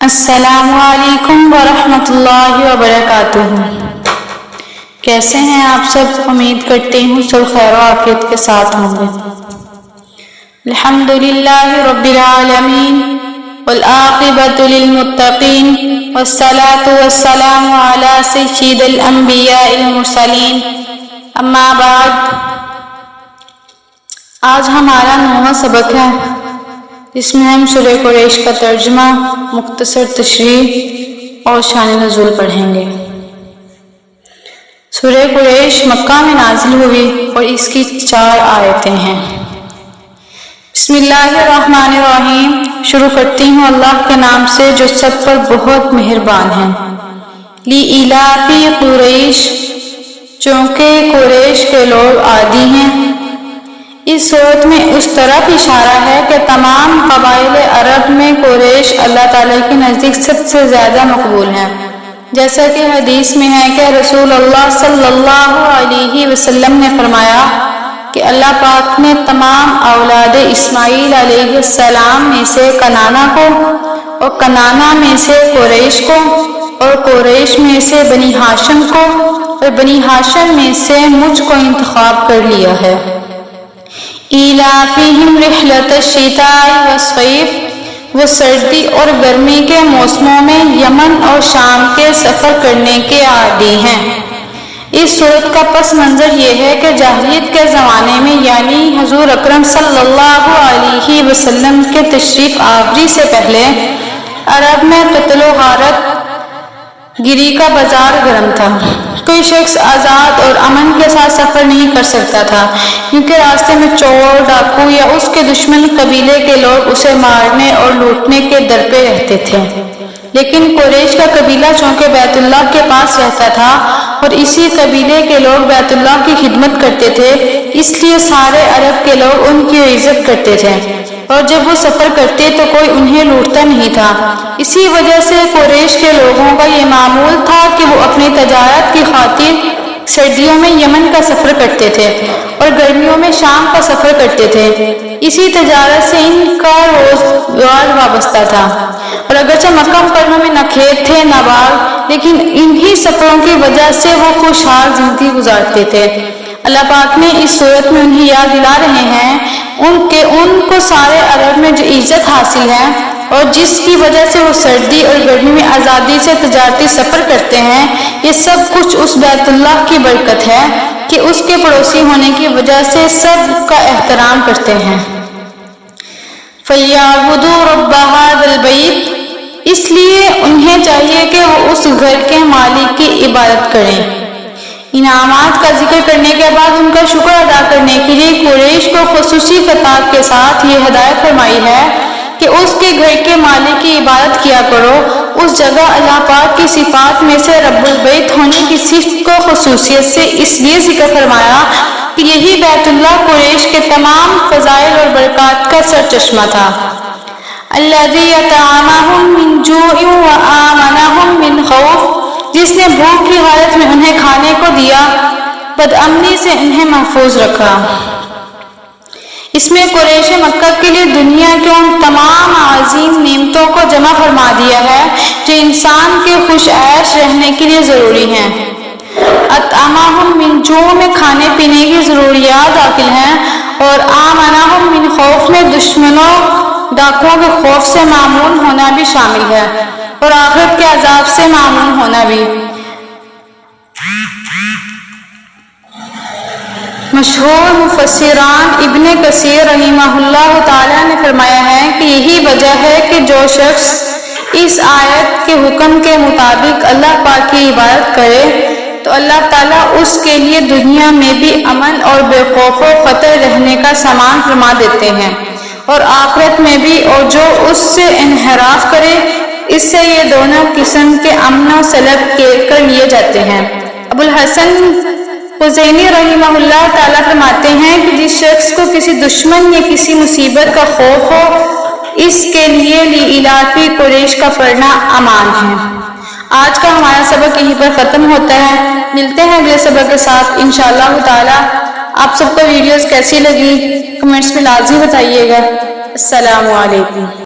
السلام علیکم ورحمۃ اللہ وبرکاتہ۔ کیسے ہیں آپ سب؟ امید کرتی ہوں سب خیر و عافیت کے ساتھ ہوں گے۔ الحمد للہ رب العالمین والعاقبۃ للمتقین والصلاۃ والسلام علی سید الانبیاء المرسلین، اما بعد۔ آج ہمارا 9واں سبق ہے، اس میں ہم سورہ قریش کا ترجمہ، مختصر تشریح اور شان نزول پڑھیں گے۔ سورہ قریش مکہ میں نازل ہوئی اور اس کی 4 آیتیں ہیں۔ بسم اللہ الرحمن الرحیم۔ شروع کرتی ہوں اللہ کے نام سے جو سب پر بہت مہربان ہے۔ لِإِلَافِ قریش، چونکہ قریش کے لوگ عادی ہیں۔ اس صورت میں اس طرف اشارہ ہے کہ تمام قبائل عرب میں قریش اللہ تعالیٰ کے نزدیک سب سے زیادہ مقبول ہیں، جیسا کہ حدیث میں ہے کہ رسول اللہ صلی اللہ علیہ وسلم نے فرمایا کہ اللہ پاک نے تمام اولاد اسماعیل علیہ السلام میں سے کنانہ کو، اور کنانہ میں سے قریش کو، اور قریش میں سے بنی ہاشم کو، اور بنی ہاشم میں سے مجھ کو انتخاب کر لیا ہے۔ ایلافہم رحلۃ الشتاء والصیف، وہ سردی اور گرمی کے موسموں میں یمن اور شام کے سفر کرنے کے عادی ہیں۔ اس صورت کا پس منظر یہ ہے کہ جاہلیت کے زمانے میں، یعنی حضور اکرم صلی اللہ علیہ وسلم کے تشریف آوری سے پہلے، عرب میں قتل و غارت گری کا بازار گرم تھا۔ کوئی شخص آزاد اور امن کے ساتھ سفر نہیں کر سکتا تھا، کیونکہ راستے میں چور، ڈاکو یا اس کے دشمن قبیلے کے لوگ اسے مارنے اور لوٹنے کے در پہ رہتے تھے۔ لیکن قریش کا قبیلہ چونکہ بیت اللہ کے پاس رہتا تھا اور اسی قبیلے کے لوگ بیت اللہ کی خدمت کرتے تھے، اس لیے سارے عرب کے لوگ ان کی عزت کرتے تھے، اور جب وہ سفر کرتے تو کوئی انہیں لوٹتا نہیں تھا۔ اسی وجہ سے قریش کے لوگوں کا یہ معمول تھا کہ وہ اپنی تجارت کی خاطر سردیوں میں یمن کا سفر کرتے تھے اور گرمیوں میں شام کا سفر کرتے تھے۔ اسی تجارت سے ان کا روزگار وابستہ تھا، اور اگرچہ مکہ مکرمہ میں نہ کھیت تھے نہ باغ، لیکن انہی سفروں کی وجہ سے وہ خوشحال زندگی گزارتے تھے۔ اللہ پاک نے اس صورت میں انہیں یاد دلا رہے ہیں ان کو سارے عرب میں جو عزت حاصل ہے اور جس کی وجہ سے وہ سردی اور گرمی میں آزادی سے تجارتی سفر کرتے ہیں، یہ سب کچھ اس بیت اللہ کی برکت ہے کہ اس کے پڑوسی ہونے کی وجہ سے سب کا احترام کرتے ہیں۔ فَلْيَعْبُدُوا رَبَّ هَذَا الْبَيْتِ، اس لیے انہیں چاہیے کہ وہ اس گھر کے مالک کی عبادت کریں۔ انعامات کا ذکر کرنے کے بعد ان کا شکر ادا کرنے کے لیے قریش کو خصوصی خطاب کے ساتھ یہ ہدایت فرمائی ہے کہ اس کے گھر کے مالک کی عبادت کیا کرو۔ اس جگہ اللہ پاک کی صفات میں سے رب البیت ہونے کی صفت کو خصوصیت سے اس لیے ذکر فرمایا کہ یہی بیت اللہ قریش کے تمام فضائل اور برکات کا سرچشمہ تھا۔ الذی اطعمہم من جوع وآمنہم من خوف، جس نے بھوک کی حالت میں انہیں کھانے کو دیا، بدامنی سے انہیں محفوظ رکھا۔ اس میں قریش مکہ کے لیے دنیا کے ان تمام عظیم نعمتوں کو جمع فرما دیا ہے جو انسان کے خوش عیش رہنے کے لیے ضروری ہیں۔ اطعمہم من جوع میں کھانے پینے کی ضروریات داخل ہیں، اور آمنہم من خوف میں دشمنوں، ڈاکوؤں کے خوف سے معمون ہونا بھی شامل ہے، اور آخرت کے عذاب سے معمون ہونا بھی۔ مشہور مفسران ابن کثیر رحمہ اللہ تعالیٰ نے فرمایا ہے کہ یہی وجہ ہے کہ جو شخص اس آیت کے حکم کے مطابق اللہ پاک کی عبادت کرے تو اللہ تعالیٰ اس کے لیے دنیا میں بھی امن اور بے خوف و خطر رہنے کا سامان فرما دیتے ہیں، اور آخرت میں بھی، اور جو اس سے انحراف کرے اس سے یہ دونوں قسم کے امن و سلب کر لیے جاتے ہیں۔ ابو الحسن حسینی رحمہ اللہ تعالیٰ فرماتے ہیں کہ جس شخص کو کسی دشمن یا کسی مصیبت کا خوف ہو، اس کے لیے لإلاف قریش کا پڑھنا امان ہے۔ آج کا ہمارا سبق یہیں پر ختم ہوتا ہے، ملتے ہیں اگلے سبق کے ساتھ انشاءاللہ تعالیٰ۔ آپ سب کو ویڈیوز کیسی لگی کمنٹس میں لازمی بتائیے گا۔ السلام علیکم۔